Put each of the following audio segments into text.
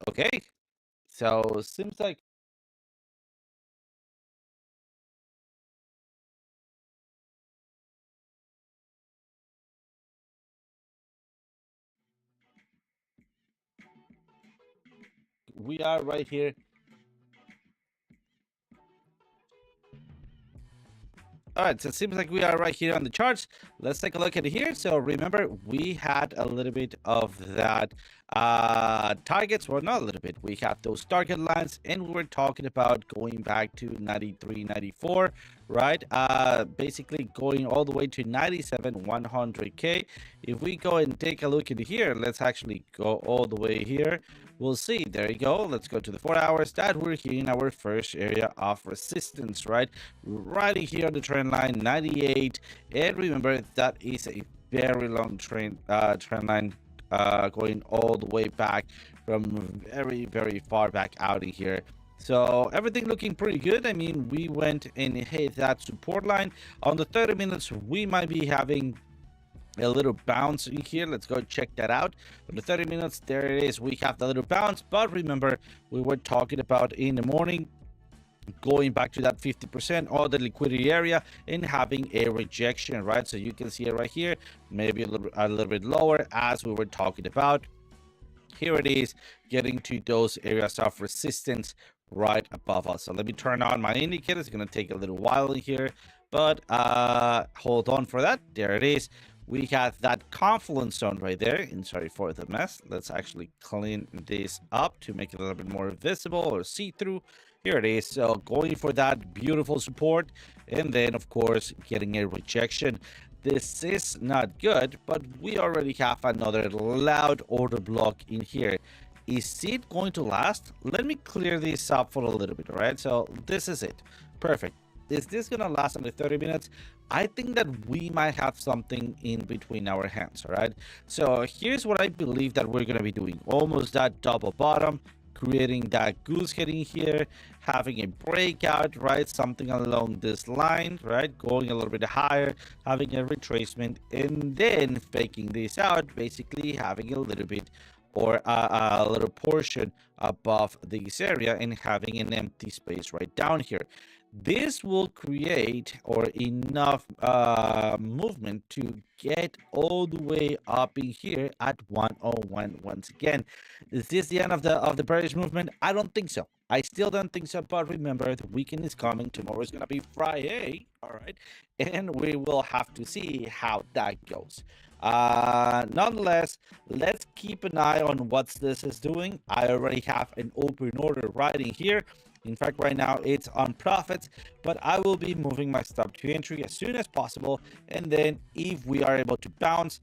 Okay, so seems like we are right here. All right, so it seems like we are right here on the charts. Let's take a look at it here. So remember, we had a little bit of that targets, well, not a little bit. We have those target lines, and we were talking about going back to 93, 94, right? Basically going all the way to 97, 100K. If we go and take a look at here, let's actually go all the way here. We'll see. There you go. Let's go to the 4 hours that we're here in our first area of resistance, right? Right here on the trend line, 98. And remember, that is a very long trend line going all the way back from very, very far back out of here. So everything looking pretty good. I mean, we went and hit that support line. On the 30 minutes, we might be having a little bounce in here. Let's go check that out. For the 30 minutes, there it is. We have the little bounce, but remember, we were talking about in the morning going back to that 50% or the liquidity area and having a rejection, right? So you can see it right here, maybe a little bit lower as we were talking about. Here it is, getting to those areas of resistance right above us. So let me turn on my indicator. It's going to take a little while in here, but hold on for that. There it is. We have that confluence zone right there. And sorry for the mess. Let's actually clean this up to make it a little bit more visible or see-through. Here it is. So going for that beautiful support, and then of course getting a rejection. This is not good, but we already have another loud order block in here. Is it going to last? Let me clear this up for a little bit. All right, so this is it. Perfect. Is this gonna last only 30 minutes? I think that we might have something in between our hands. All right, so here's what I believe that we're gonna be doing. Almost that double bottom, creating that goose head in here, having a breakout, right? Something along this line, right? Going a little bit higher, having a retracement, and then faking this out, basically having a little bit or a little portion above this area and having an empty space right down here. This will create or enough movement to get all the way up in here at 101 once again. Is this the end of the bearish movement? I don't think so. I still don't think so, but remember, the weekend is coming. Tomorrow is going to be Friday, all right? And we will have to see how that goes. Nonetheless, let's keep an eye on what this is doing. I already have an open order right in here. In fact, right now it's on profits, but I will be moving my stop to entry as soon as possible. And then if we are able to bounce,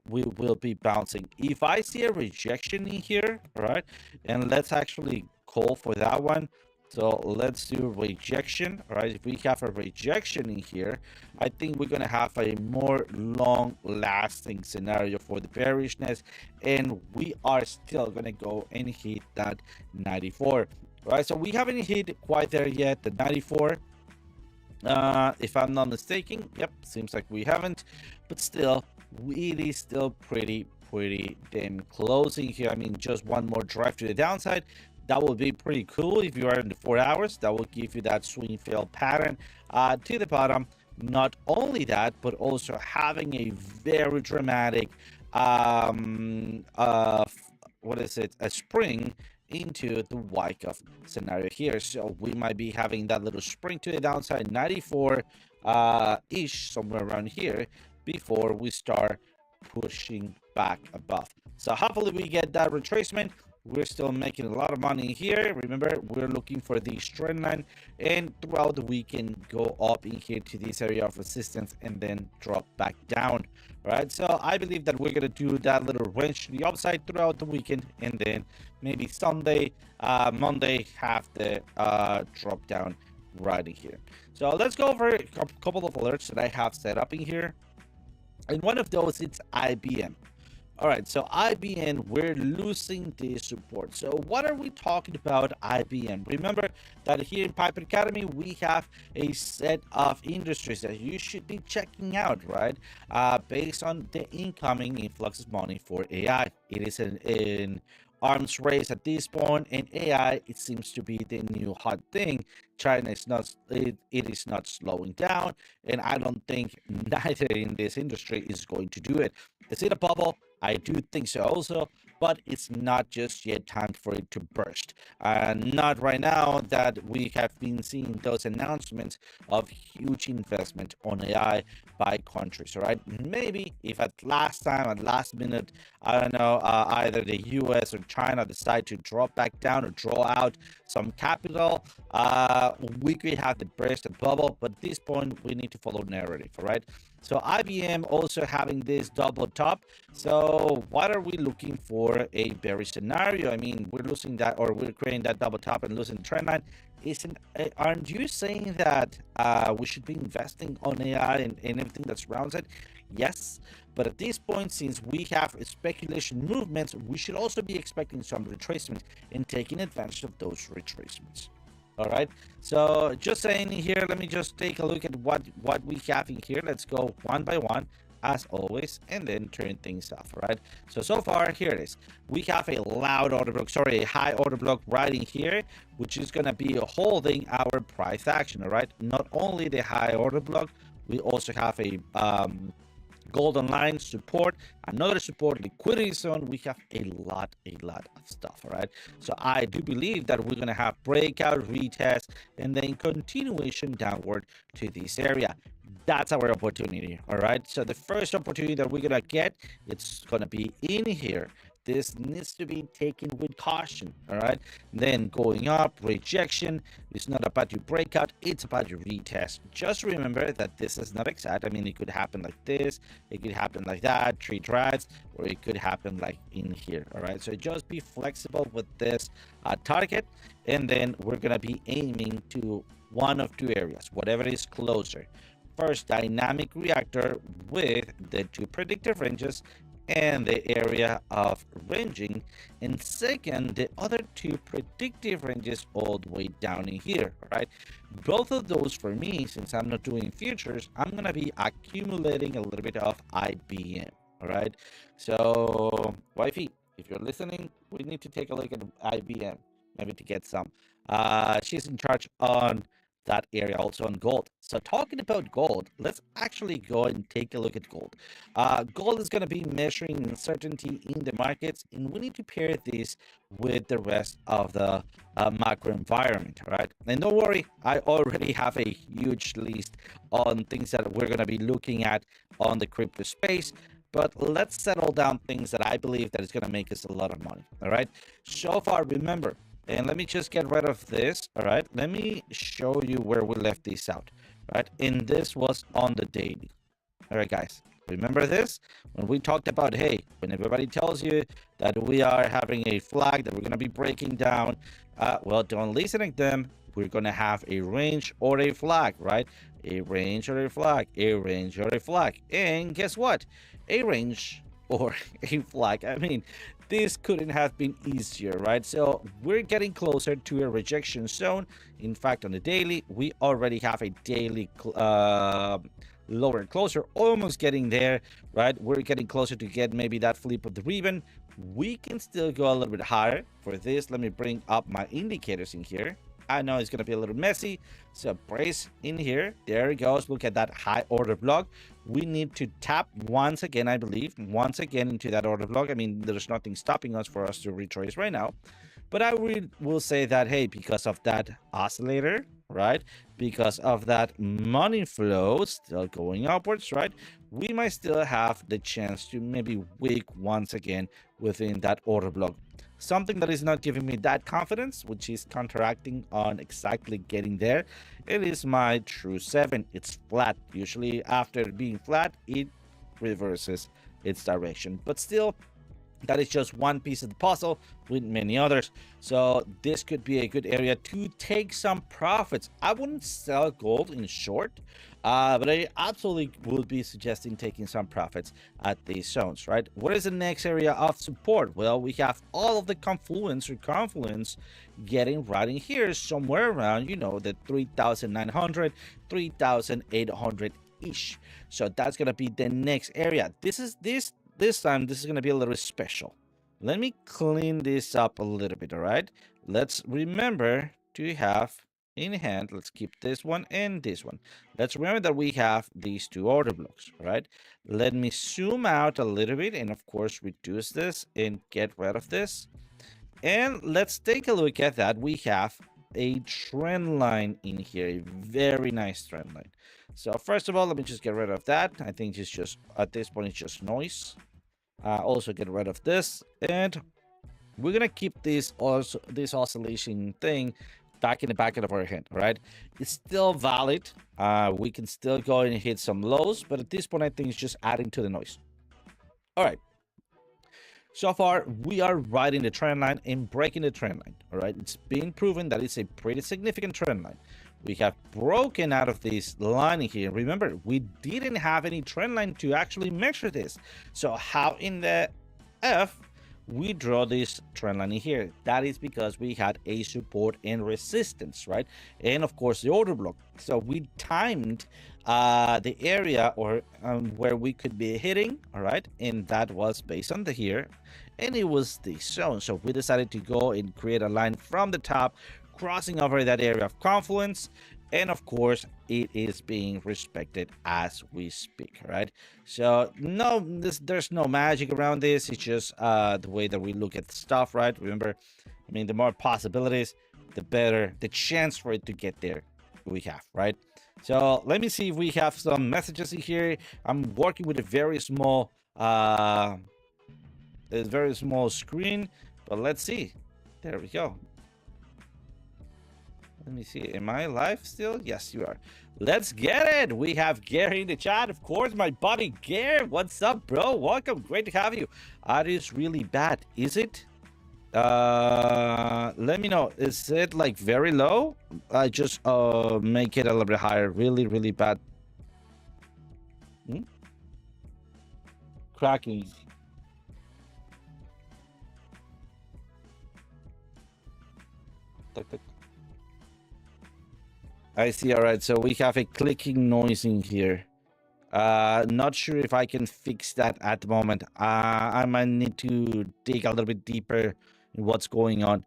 we will be bouncing. If I see a rejection in here, all right, and let's actually call for that one. So let's do rejection, all right? If we have a rejection in here, I think we're going to have a more long-lasting scenario for the bearishness, and we are still going to go and hit that 94. All right, so we haven't hit quite there yet, the 94. If I'm not mistaken, yep, seems like we haven't, but still, it is still pretty damn close in here. I mean, just one more drive to the downside. That will be pretty cool if you are in the 4 hours. That will give you that swing fail pattern to the bottom. Not only that, but also having a very dramatic what is it, a spring into the Wyckoff scenario here. So we might be having that little spring to the downside, 94 ish, somewhere around here, before we start pushing back above. So hopefully we get that retracement. We're still making a lot of money here. Remember, we're looking for the trend line, and throughout the weekend go up in here to this area of resistance and then drop back down. Right, so I believe that we're gonna do that little range to the upside throughout the weekend, and then maybe Sunday, Monday have the drop down right in here. So let's go over a couple of alerts that I have set up in here, and one of those, it's IBM. All right, so IBM, we're losing the support. So what are we talking about IBM? Remember that here in Piper Academy, we have a set of industries that you should be checking out, right? Based on the incoming influx of money for AI. It is an arms race at this point, and AI, it seems to be the new hot thing. China is not, it is not slowing down, and I don't think neither in this industry is going to do it. Is it a bubble? I do think so also, but it's not just yet time for it to burst. Not right now that we have been seeing those announcements of huge investment on AI by countries, all right? Maybe if at last time, at last minute, I don't know, either the US or China decide to drop back down or draw out some capital, we could have the burst of bubble, but at this point, we need to follow narrative, all right? So IBM also having this double top. So what are we looking for a bearish scenario? I mean, we're losing that, or we're creating that double top and losing the trend line. Aren't you saying that we should be investing on AI and everything that surrounds it? Yes, but at this point, since we have speculation movements, we should also be expecting some retracement and taking advantage of those retracements. All right, so just saying here, let me just take a look at what we have in here. Let's go one by one as always, and then turn things off. All right, so far here it is. We have a loud order block, sorry, a high order block right in here, which is going to be holding our price action. All right, not only the high order block, we also have a golden line support, another support, liquidity zone. We have a lot of stuff. All right, so I do believe that we're gonna have breakout, retest, and then continuation downward to this area. That's our opportunity. All right, so the first opportunity that we're gonna get, it's gonna be in here. This needs to be taken with caution. All right, then going up, rejection. It's not about your breakout, it's about your retest. Just remember that this is not exact. I mean, it could happen like this, it could happen like that, 3 drives, or it could happen like in here. All right, so just be flexible with this target, and then we're gonna be aiming to one of 2 areas, whatever is closer. First, dynamic reactor with the 2 predictive ranges and the area of ranging, and second, the other 2 predictive ranges all the way down in here. All right, both of those for me, since I'm not doing futures, I'm gonna be accumulating a little bit of IBM. All right, so wifey, if you're listening, we need to take a look at IBM, maybe to get some. She's in charge on that area, also on gold. So talking about gold, let's actually go and take a look at gold. Gold is going to be measuring uncertainty in the markets, and we need to pair this with the rest of the macro environment. All right, and don't worry, I already have a huge list on things that we're going to be looking at on the crypto space, but let's settle down things that I believe that is going to make us a lot of money. All right, so far, remember, and let me just get rid of this. All right, let me show you where we left this out. Right, and this was on the daily. All right, guys, remember this when we talked about, hey, when everybody tells you that we are having a flag that we're going to be breaking down, well, don't listen to them. We're going to have a range or a flag, right? A range or a flag, a range or a flag. And guess what? A range or a flag. I mean, this couldn't have been easier, right? So we're getting closer to a rejection zone. In fact, on the daily, we already have a daily lower closer, almost getting there, right? We're getting closer to get maybe that flip of the ribbon. We can still go a little bit higher. For this, let me bring up my indicators in here. I know it's going to be a little messy, so brace in here. There it goes. Look at that high order block. We need to tap once again, I believe, once again into that order block. I mean, there's nothing stopping us for us to retrace right now. But I will say that, hey, because of that oscillator, right, because of that money flow still going upwards, right, we might still have the chance to maybe wick once again within that order block. Something that is not giving me that confidence, which is counteracting on exactly getting there, it is my true 7. It's flat. Usually after being flat, it reverses its direction, but still That is just one piece of the puzzle with many others. So this could be a good area to take some profits. I wouldn't sell gold in short, but I absolutely would be suggesting taking some profits at these zones, right? What is the next area of support? Well, we have all of the confluence getting right in here, somewhere around, you know, the 3,900, 3,800 ish. So that's gonna be the next area. This time, this is going to be a little special. Let me clean this up a little bit, all right? Let's remember to have in hand, let's keep this one and this one. Let's remember that we have these two order blocks, all right? Let me zoom out a little bit and, of course, reduce this and get rid of this. And let's take a look at that. We have a trend line in here, a very nice trend line. So first of all, let me just get rid of that. I think it's just, at this point, it's just noise. Also get rid of this, and we're gonna keep this oscillation thing back in the back of our head. Right, it's still valid. We can still go and hit some lows, but at this point I think it's just adding to the noise. All right, so far we are riding the trend line and breaking the trend line. All right, it's been proven that it's a pretty significant trend line. We have broken out of this line here. Remember, we didn't have any trend line to actually measure this. So how in the F we draw this trend line in here? That is because we had a support and resistance, right? And of course the order block. So we timed the area or where we could be hitting, all right? And that was based on the here, and it was the zone. So we decided to go and create a line from the top, crossing over that area of confluence, and of course it is being respected as we speak, right? So no, there's no magic around this. It's just the way that we look at stuff, right? Remember, I mean, the more possibilities, the better the chance for it to get there we have, right? So let me see if we have some messages in here. I'm working with a very small screen, but let's see. There we go. Let me see. Am I live still? Yes, you are. Let's get it. We have Gary in the chat. Of course, my buddy Gary. What's up, bro? Welcome. Great to have you. Audio is really bad. Is it? Let me know. Is it like very low? I just make it a little bit higher. Really, really bad. Cracking. I see. All right, so we have a clicking noise in here. Not sure if I can fix that at the moment. I might need to dig a little bit deeper in what's going on.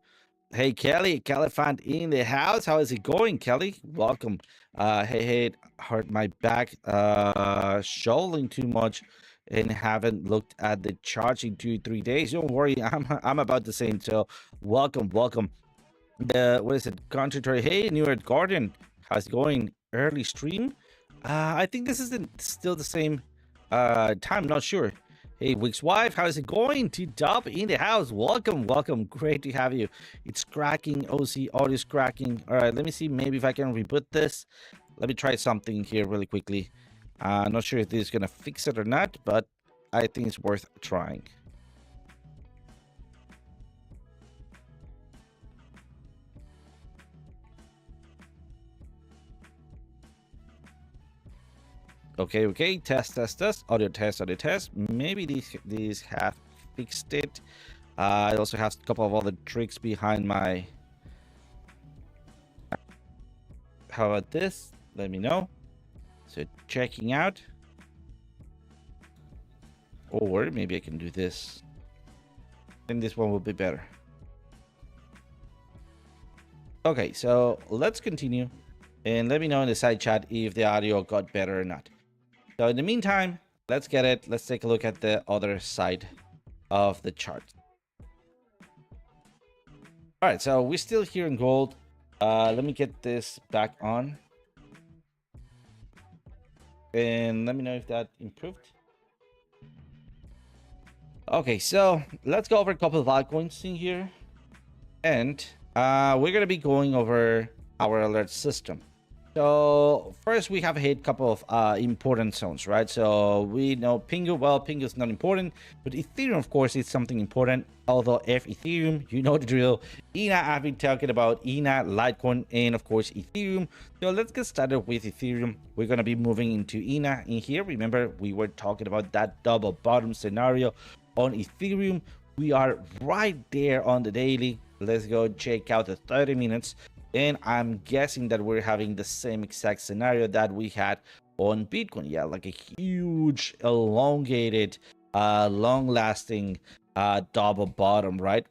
Hey, Kelly fan in the house. How is it going, Kelly? Welcome. Hey, it hurt my back. Shouldering too much and haven't looked at the charts in 2-3 days. Don't worry, I'm about the same. So welcome. What is it? Contrary. Hey, New York Guardian. How's it going? Early stream? I think this isn't still the same time. Not sure. Hey, Wick's wife, how's it going? T-Dub in the house. Welcome. Great to have you. It's cracking. OC audio is cracking. All right, let me see. Maybe if I can reboot this. Let me try something here really quickly. Not sure if this is gonna fix it or not, but I think it's worth trying. Okay. Test. Audio test. Maybe these have fixed it. I also have a couple of other tricks behind my. How about this? Let me know. So checking out. Or maybe I can do this. And this one will be better. Okay, so let's continue. And let me know in the side chat if the audio got better or not. So in the meantime, let's get it. Let's take a look at the other side of the chart. All right, so we're still here in gold. Let me get this back on. And let me know if that improved. Okay, so let's go over a couple of altcoins in here. And we're going to be going over our alert system. So first we have hit a couple of important zones, right? So we know PENGU, well, PENGU is not important, but Ethereum, of course, is something important. Although Ethereum, you know the drill. ENA, I've been talking about ENA, Litecoin, and of course Ethereum. So let's get started with Ethereum. We're going to be moving into ENA in here. Remember, we were talking about that double bottom scenario on Ethereum. We are right there on the daily. Let's go check out the 30 minutes. And I'm guessing that we're having the same exact scenario that we had on Bitcoin. Yeah, like a huge, elongated, long-lasting double bottom, right?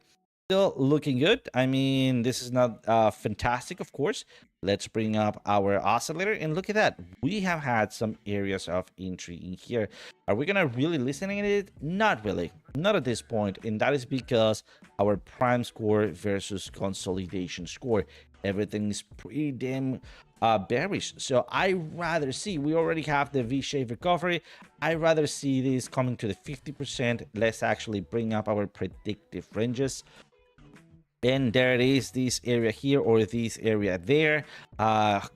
Still looking good. I mean, this is not fantastic, of course. Let's bring up our oscillator and look at that. We have had some areas of entry in here. Are we gonna really listen to it? Not really, not at this point, and that is because our prime score versus consolidation score, everything is pretty damn bearish. So I rather see, we already have the V-shaped recovery. I rather see this coming to the 50%. Let's actually bring up our predictive ranges. And there it is, this area here or this area there,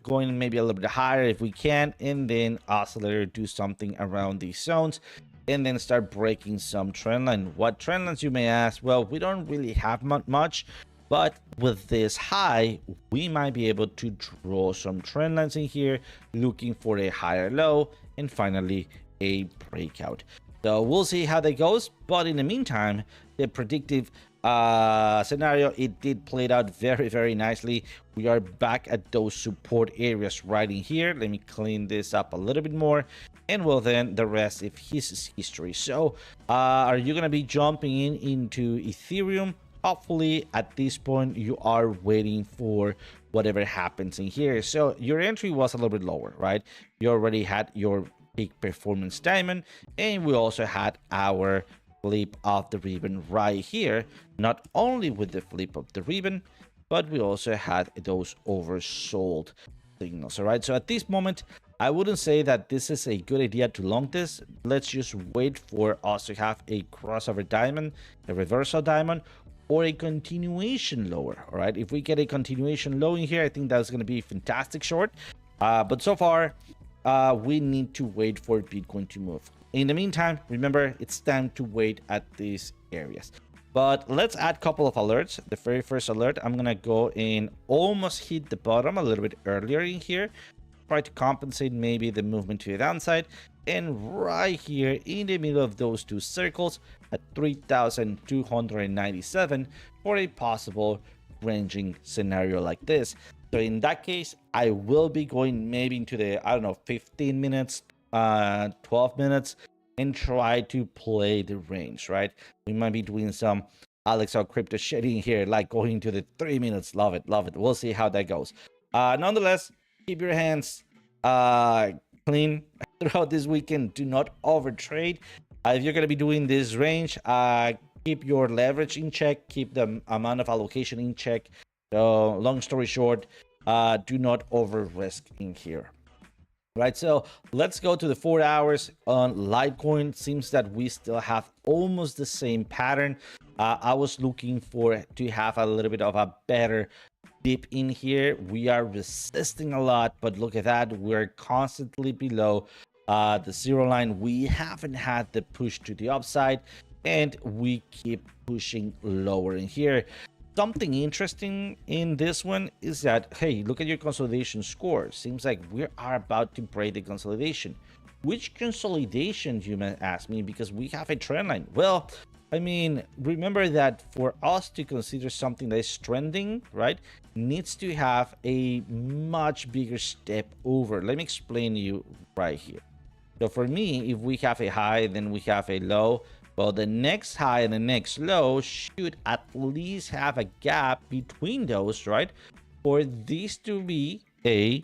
going maybe a little bit higher if we can, and then oscillator do something around these zones and then start breaking some trend line. What trend lines, you may ask? Well, we don't really have much, but with this high, we might be able to draw some trend lines in here, looking for a higher low and finally a breakout. So we'll see how that goes, but in the meantime, the predictive scenario, it did play it out very nicely. We are back at those support areas right in here. Let me clean this up a little bit more, and well, then the rest is history. So are you gonna be jumping into Ethereum? Hopefully at this point you are waiting for whatever happens in here. So your entry was a little bit lower, right? You already had your peak performance diamond, and we also had our flip of the ribbon right here. Not only with the flip of the ribbon, but we also had those oversold signals. All right, so at this moment I wouldn't say that this is a good idea to long this. Let's just wait for us to have a crossover diamond, a reversal diamond, or a continuation lower. All right, if we get a continuation low in here, I think that's going to be fantastic short, but so far we need to wait for Bitcoin to move. In the meantime, remember, it's time to wait at these areas. But let's add a couple of alerts. The very first alert, I'm gonna go and almost hit the bottom a little bit earlier in here, try to compensate maybe the movement to the downside, and right here in the middle of those two circles at 3,297 for a possible ranging scenario like this. So in that case, I will be going maybe into the, I don't know, 15 minutes, 12 minutes, and try to play the range, right? We might be doing some XAU crypto shading here, like going to the 3 minutes. Love it. We'll see how that goes. Nonetheless, keep your hands clean throughout this weekend. Do not overtrade. If you're going to be doing this range, keep your leverage in check, keep the amount of allocation in check. So long story short, do not over risk in here. Right, so let's go to the 4 hours on Litecoin. Seems that we still have almost the same pattern. I was looking for to have a little bit of a better dip in here. We are resisting a lot, but look at that, we're constantly below the zero line. We haven't had the push to the upside, and we keep pushing lower in here. Something interesting in this one is that, hey, look at your consolidation score. Seems like we are about to break the consolidation. Which consolidation, you may ask me, because we have a trend line. Well, I mean, remember that for us to consider something that is trending, right, needs to have a much bigger step over. Let me explain to you right here. So for me, if we have a high, then we have a low. Well, the next high and the next low should at least have a gap between those, right? For this to be a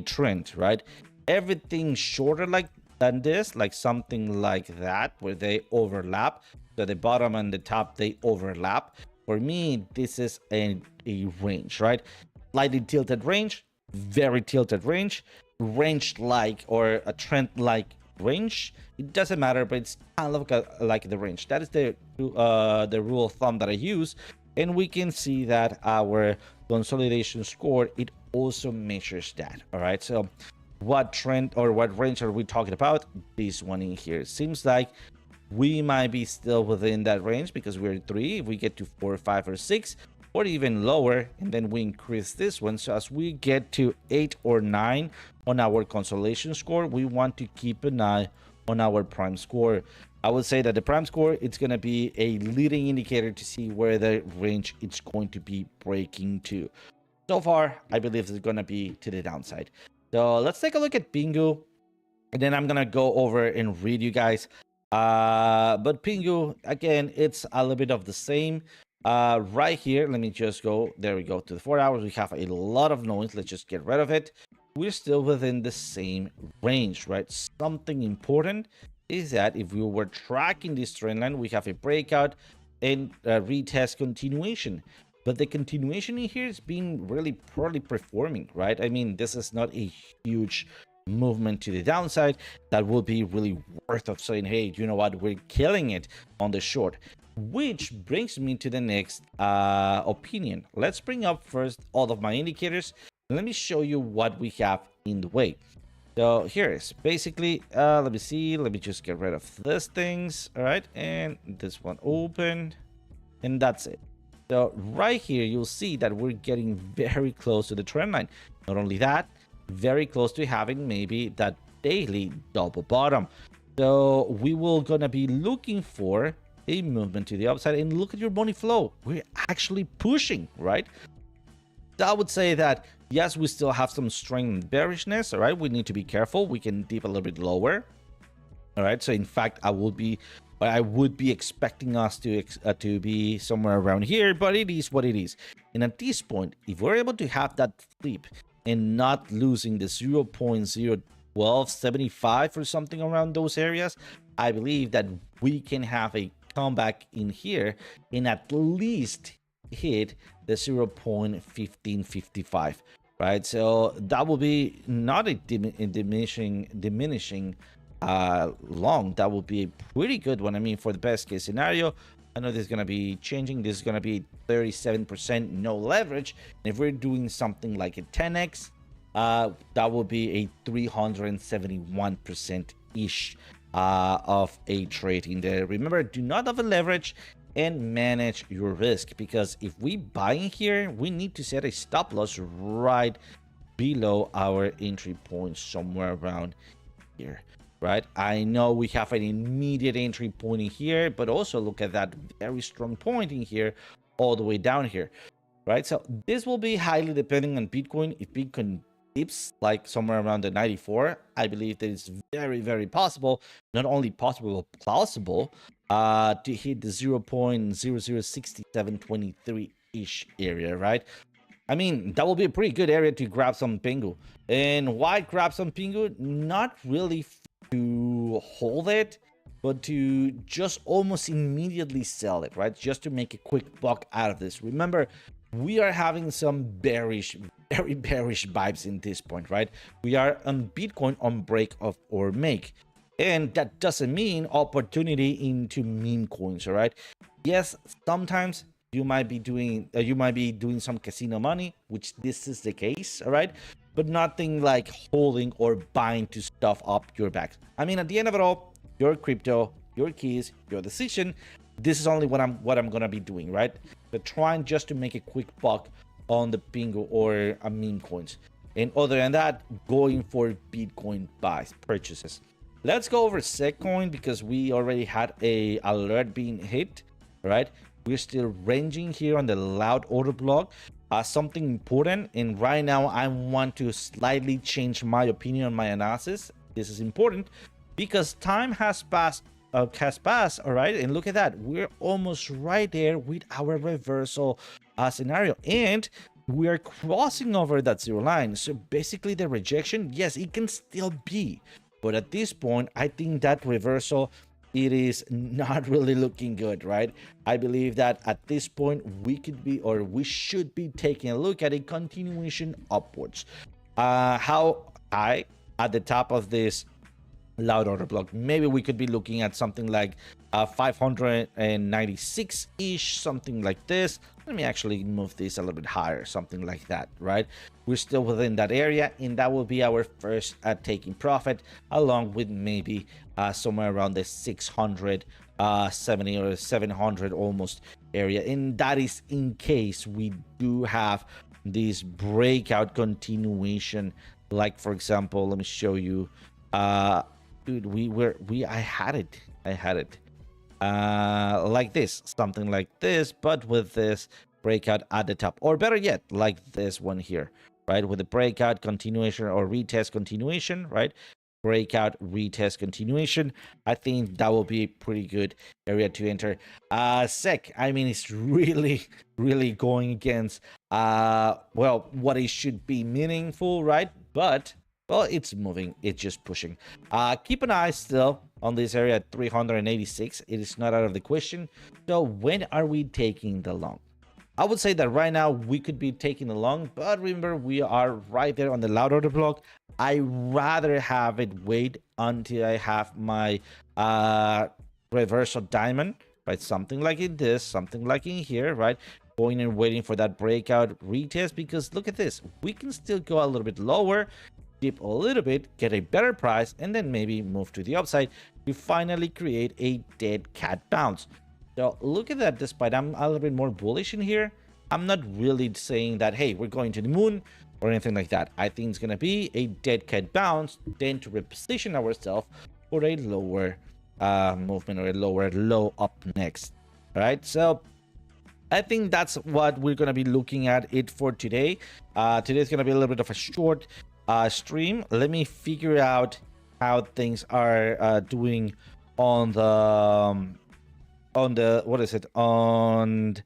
trend, right? Everything shorter than this, like something like that, where they overlap. So the bottom and the top, they overlap. For me, this is a range, right? Slightly tilted range, very tilted range, range-like or a trend-like range. It doesn't matter, but it's kind of like the range. That is the rule of thumb that I use, and we can see that our consolidation score, it also measures that. All right, so what trend or what range are we talking about? This one in here. Seems like we might be still within that range because we're 3. If we get to 4, 5, or 6, or even lower, and then we increase this one, so as we get to 8 or 9 on our consolation score, we want to keep an eye on our prime score. I would say that the prime score, it's going to be a leading indicator to see where the range it's going to be breaking to. So far, I believe it's going to be to the downside. So let's take a look at PENGU, and then I'm going to go over and read you guys. But PENGU, again, it's a little bit of the same. Right here, let me just go, there we go, to the 4 hours. We have a lot of noise. Let's just get rid of it. We're still within the same range, right? Something important is that if we were tracking this trend line, we have a breakout and retest continuation. But the continuation in here is being really poorly performing, right? I mean, this is not a huge movement to the downside that will be really worth of saying, hey, you know what, we're killing it on the short. Which brings me to the next opinion. Let's bring up first all of my indicators. Let me show you what we have in the way. So here is basically, let me see, let me just get rid of these things. All right, and this one open, and that's it. So right here, you'll see that we're getting very close to the trend line. Not only that, very close to having maybe that daily double bottom. So we will gonna be looking for a movement to the upside, and look at your money flow. We're actually pushing, right? I would say that yes, we still have some strength and bearishness. All right, we need to be careful. We can dip a little bit lower. All right, so in fact, I would be expecting us to be somewhere around here, but it is what it is. And at this point, if we're able to have that flip and not losing the 0.01275 or something around those areas, I believe that we can have a comeback in here and at least hit the 0.1555, right? So that will be not a diminishing long. That will be a pretty good one. I mean, for the best case scenario, I know this is going to be changing. This is going to be 37% no leverage. And if we're doing something like a 10x, that will be a 371% ish of a trade in there. Remember, do not over leverage and manage your risk, because if we buy in here, we need to set a stop loss right below our entry point, somewhere around here, right? I know we have an immediate entry point in here, but also look at that very strong point in here all the way down here, right? So this will be highly depending on Bitcoin. If Bitcoin dips like somewhere around the 94, I believe that it's very, very possible, not only possible, but plausible, to hit the 0.006723 ish area, right? I mean, that will be a pretty good area to grab some PENGU. And why grab some PENGU? Not really to hold it, but to just almost immediately sell it, right? Just to make a quick buck out of this. Remember, we are having some bearish, very bearish vibes in this point, right? We are on Bitcoin on break of or make. And that doesn't mean opportunity into meme coins, all right? Yes, sometimes you might be doing some casino money, which this is the case, all right? But nothing like holding or buying to stuff up your back. I mean, at the end of it all, your crypto, your keys, your decision. This is only what I'm gonna be doing, right? But trying just to make a quick buck on the PENGU or meme coins. And other than that, going for Bitcoin buys, purchases. Let's go over Setcoin because we already had a alert being hit, right? We're still ranging here on the loud order block. Something important, and right now I want to slightly change my opinion on my analysis. This is important because time has passed, all right? And look at that, we're almost right there with our reversal scenario, and we are crossing over that zero line. So basically the rejection, yes, it can still be, but at this point, I think that reversal, it is not really looking good, right? I believe that at this point, we should be taking a look at a continuation upwards. How high at the top of this loud order block. Maybe we could be looking at something like 596-ish, something like this. Let me actually move this a little bit higher, something like that, right? We're still within that area, and that will be our first taking profit, along with maybe somewhere around the 670 or 700 almost area. And that is in case we do have this breakout continuation. Like, for example, let me show you. Dude, I had it like this, something like this, but with this breakout at the top, or better yet, like this one here, right? With the breakout continuation or retest continuation, right? Breakout retest continuation. I think that will be a pretty good area to enter. Sec, I mean, it's really going against well, what it should be meaningful, right? But well, it's moving, it's just pushing. Keep an eye still on this area at 386. It is not out of the question. So when are we taking the long? I would say that right now we could be taking the long, but remember, we are right there on the loud order block. I rather have it wait until I have my reversal diamond, right? Something like in this, something like in here, right? Going and waiting for that breakout retest, because look at this, we can still go a little bit lower, dip a little bit, get a better price, and then maybe move to the upside to finally create a dead cat bounce. So look at that. Despite I'm a little bit more bullish in here, I'm not really saying that, hey, we're going to the moon or anything like that. I think it's going to be a dead cat bounce, then to reposition ourselves for a lower movement or a lower low up next. All right, so I think that's what we're going to be looking at it for today. Today's going to be a little bit of a short stream. Let me figure out how things are doing on the what is it, on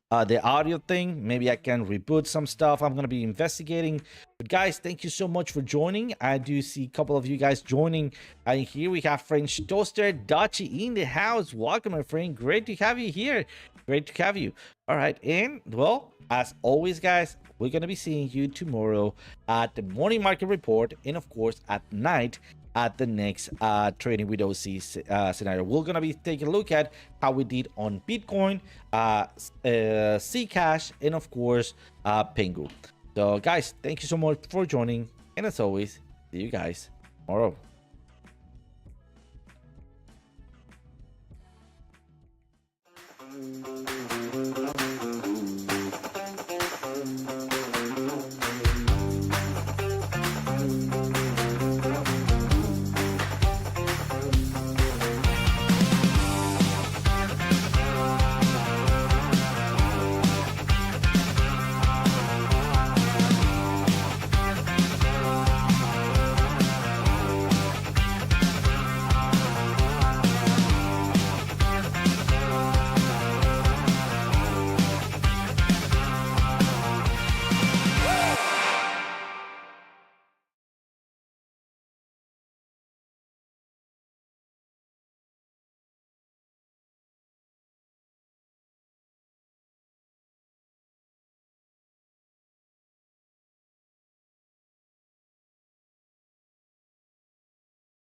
the audio thing. Maybe I can reboot some stuff. I'm gonna be investigating. But guys, thank you so much for joining. I do see a couple of you guys joining. And here we have French Toaster Dachi in the house. Welcome, my friend. Great to have you here. Great to have you. All right, and well, as always, guys, we're gonna be seeing you tomorrow at the morning market report, and of course at night at the next trading with OC scenario. We're gonna be taking a look at how we did on Bitcoin, Zcash, and of course PENGU. So guys, thank you so much for joining, and as always, see you guys tomorrow.